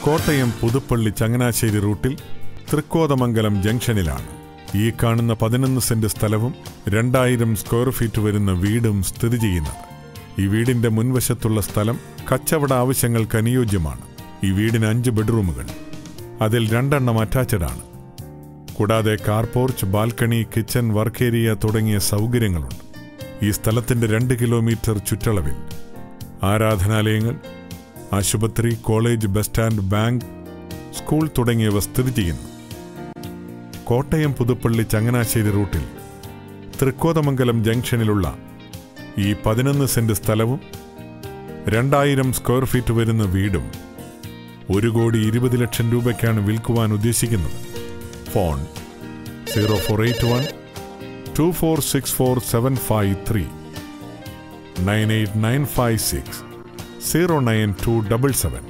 കോട്ടയം പുതുപ്പള്ളി ചങ്ങനാശ്ശേരി റൂട്ടിൽ തൃക്കോതമംഗലം ജംഗ്ഷനിലാണ് ഈ കാണുന്ന 11 സെന്റ് സ്ഥലവും 2000 സ്ക്വയർ ഫീറ്റ് വരുന്ന വീടും സ്ഥിതി ചെയ്യുന്നത്. ഈ വീടിന്റെ മുൻവശത്തുള്ള സ്ഥലം കച്ചവട ആവശ്യങ്ങൾക്ക് അനുയോജ്യമാണ്. ഈ വീടിന് 5 ബെഡ്റൂമുകൾ, അതിൽ 2 അറ്റാച്ച്ഡ് ആണ്. കൂടാതെ car porch, balcony, kitchen, work area തുടങ്ങിയ സൗകര്യങ്ങളുണ്ട്. ഈ സ്ഥലത്തിന്റെ 2 കിലോമീറ്റർ ചുറ്റളവിൽ ആരാധനാലയങ്ങൾ, ആശുപത്രി, college, bus stand, bank, school തുടങ്ങിയവ സ്ഥിതി ചെയ്യുന്നു. കോട്ടയം പുതുപ്പള്ളി ചങ്ങനാശ്ശേരി റൂട്ടിൽ തൃക്കോതമംഗലം ജംഗ്ഷനിലുള്ള ഈ 11 സെന്റ് സ്ഥലവും 2000 സ്ക്വയർ ഫീറ്റ് വരുന്ന വീടും 1,20,00,000 രൂപയ്ക്കാണ് വിൽക്കുവാൻ ഉദ്ദേശിക്കുന്നത്. ഫോൺ 0481 2464 753 98956 09277.